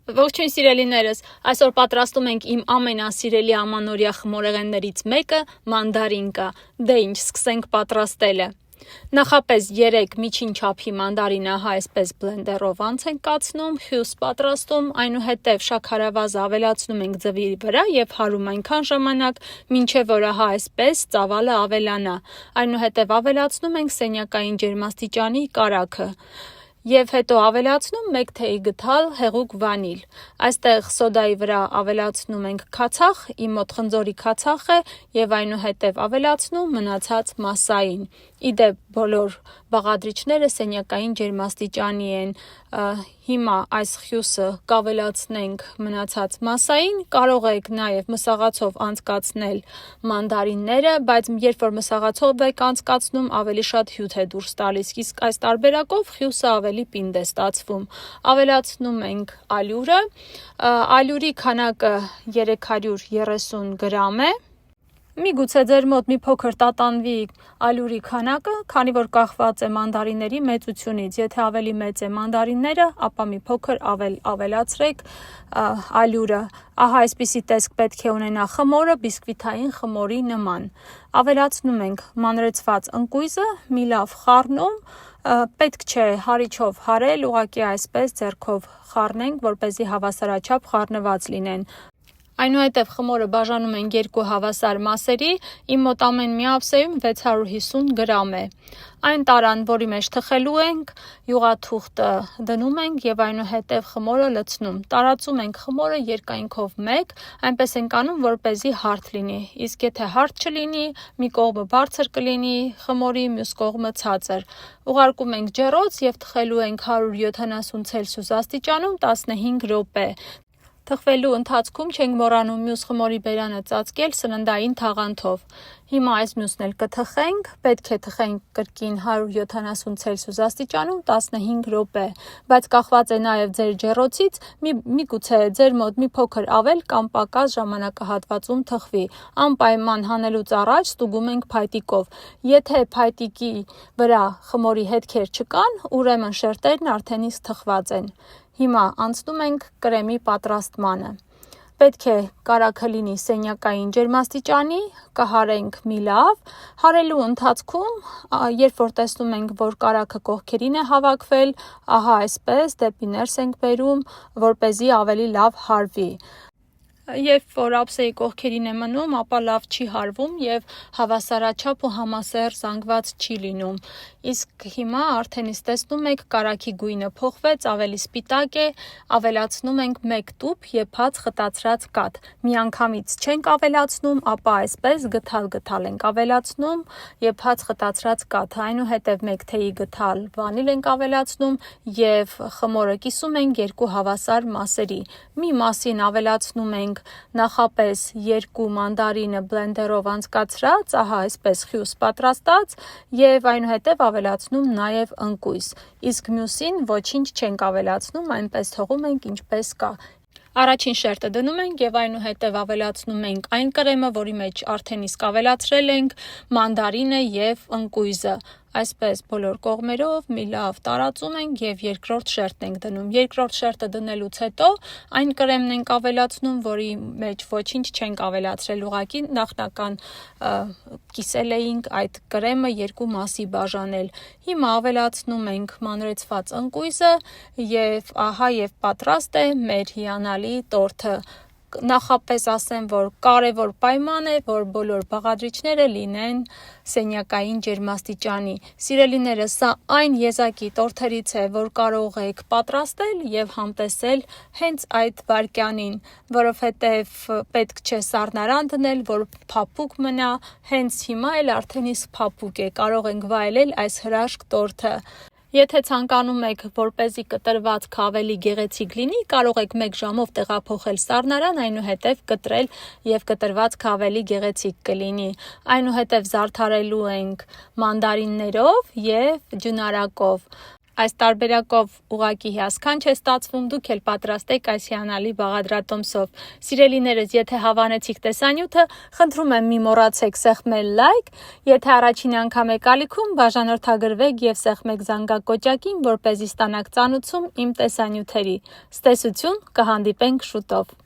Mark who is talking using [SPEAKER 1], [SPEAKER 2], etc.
[SPEAKER 1] Ողջույն սիրելիներս, այսօր պատրաստում ենք իմ ամենասիրելի ամանորյա խմորեղեններից մեկը՝ մանդարինկա։ Դե ինչ, սկսենք պատրաստելը։ Նախապես 3 միջին չափի մանդարինը այսպես բլենդերով անց ենք կացնում, խյուս պատրաստում, այնուհետև շաքարավազը ավելացնում ենք ձվի վրա եւ հարում այնքան ժամանակ, մինչեւ որ այսպես ծավալը ավելանա։ Այնուհետև ավելացնում ենք սենյակային ջերմաստիճանի կարագը։ Եվ հետո ավելացնում 1 թեյի գդալ հեղուկ վանիլ։ Այստեղ սոդայի վրա ավելացնում ենք քացախ, իմ մոտ խնձորի քացախ է եւ այնուհետև ավելացնում մնացած մասային։ Իդեպ բոլոր բաղադրիչները սենյակային ջերմաստիճանի են։ Հիմա այս խյուսը կավելացնենք մնացած մասային, կարող եք նաև մսաղացով անցկացնել մանդարինները, բայց երբ որ մսաղացով եք անցկացնում, ավելի շատ հյութ է դուրս տալիս, իսկ այս տարբերակով խյուսը ավելի պինդ է ստացվում։ Ավելացնում ենք ալյուրը, ալյուրի քանակը 330 գրամ է։ Միգուցե ձեր մոտ մի փոքր տատանվի ալյուրի քանակը, քանի որ կախված է մանդարինների մեծությունից։ Եթե ավելի մեծ է մանդարինները, ապա մի փոքր ավելացրեք ալյուրը։ Ահա այսպիսի տեսք պետք է ունենա խմորը բիսկվիթային խմորի նման։ Ավելացնում ենք մանրեցված ընկույզը, մի լավ խառնում, պետք չէ հարիչով հարել, ուղղակի այսպես ձեռքով խառնենք, որպեսզի հավասարաչափ խառնված լինեն։ Այնուհետև խմորը բաժանում ենք 2 հավասար մասերի, իմ մոտ ամեն մի ափսեում 650 գրամ է։ Այն տարան, որի մեջ թխելու ենք, յուղաթուղթը դնում ենք եւ այնուհետև խմորը լցնում։ Տարածում ենք խմորը երկայնքով 1, այնպես ենք անում, որպեսզի հարթ լինի։ Իսկ եթե հարթ չլինի, մի կողմը բարձր կլինի խմորի, մյուս կողմը ցածր։ Ուղարկում ենք ջեռոց եւ թխելու ենք 170 Ցելսիուս աստիճանում 15 րոպե։ Թխվելու ընթացքում չենք մոռանում մյուս խմորի բերանը ծածկել սննդային թաղանթով։ Հիմա այս մյուսն էլ կթխենք, պետք է թխենք կրկին 170 Ցելսիուս աստիճանում 15 րոպե, բայց կախված է նաև ձեր ջեռոցից, միգուցե ձեր մոտ մի փոքր ավել կամ պակաս ժամանակահատվածում թխվի։ Անպայման հանելուց առաջ ստուգում ենք փայտիկով։ Եթե փայտիկի վրա խմորի հետքեր չկան, ուրեմն շերտերն արդեն իսկ թխված են։ Հիմա անցնում ենք կրեմի պատրաստմանը։ Պետք է կարագը լինի սենյակային ջերմաստիճանի, կհարենք մի լավ, հարելու ընթացքում, երբ որ տեսնում ենք, որ կարագը կողքերին է հավաքվել, ահա այսպես դեպի ներս ենք բերում, որպեսզի ավելի լավ հարվի։ Երբ որ ափսեի կողքերին է մնում, ապա լավ չի հարվում եւ հավասարաչափ ու համասեռ զանգված չի լինում։ Իսկ հիմա արդեն իսկ տեսնում եք կարագի գույնը փոխվեց, ավելի սպիտակ է, ավելացնում ենք 1 տուփ եփած խտացրած կաթ։ Միանգամից չենք ավելացնում, ապա այսպես գթալ ենք ավելացնում եփած խտացրած կաթ։ Այնուհետև 1 թեյի գթալ վանիլ ենք ավելացնում եւ խմորը կիսում ենք 2 հավասար մասերի։ Մի մասին ավելացնում ենք նախապես 2 մանդարինը բլենդերով անցկացրած, ահա այսպես խյուս պատրաստած եւ այնուհետեւ ավելացնում նաեւ ընկույզ։ Իսկ մյուսին ոչինչ չենք ավելացնում, այնպես թողում ենք ինչպես կա։ Առաջին շերտը դնում ենք եւ այնուհետեւ ավելացնում ենք այն կրեմը, որի մեջ արդեն իսկ ավելացրել ենք մանդարինը եւ ընկույզը։ Այսպես բոլոր կողմերով մի լավ տարածում ենք եւ երկրորդ շերտն ենք դնում։ Երկրորդ շերտը դնելուց հետո այն կրեմն ենք ավելացնում, որի մեջ ոչինչ չենք ավելացրել, ուղղակի նախնական կիսել էինք այդ կրեմը 2 մասի բաժանել։ Հիմա ավելացնում ենք մանրեցված ընկույզը եւ ահա եւ պատրաստ է մեր հիանալի տորթը։ Նախապես ասեմ, որ կարևոր պայման է, որ բոլոր բաղադրիչները լինեն սենյակային ջերմաստիճանի։ Սիրելիներս, սա այն եզակի տորթերից է, որ կարող եք պատրաստել եւ համտեսել հենց այդ վայրկյանին, որովհետեւ պետք չէ սառնարան դնել, որ փափուկ մնա, հենց հիմա էլ արդեն իսկ փափուկ է, կարող ենք վայելել այս հրաշք տորթը։ Եթե ցանկանում եք, որպեսզի կտրվածքը ավելի գեղեցիկ լինի, կարող եք 1 ժամով տեղափոխել սառնարան, այնուհետև կտրել եւ կտրվածքը ավելի գեղեցիկ կլինի։ Այնուհետև զարդարելու ենք մանդարիններով եւ ջնարակով։ Այս տարբերակով ուղղակի հիասքանչ է ստացվում, դուք էլ պատրաստեք այս հիանալի բաղադրատոմսով։ Սիրելիներս, եթե հավանեցիք տեսանյութը, խնդրում եմ մի մոռացեք սեղմել լայք, եթե առաջին անգամ եք ալիքում, բաժանորդագրվեք և սեղմեք զանգակոճակին, որպեսզի ստանաք ծանուցում իմ տեսանյութերի։ Ցտեսություն, կհանդիպենք շուտով։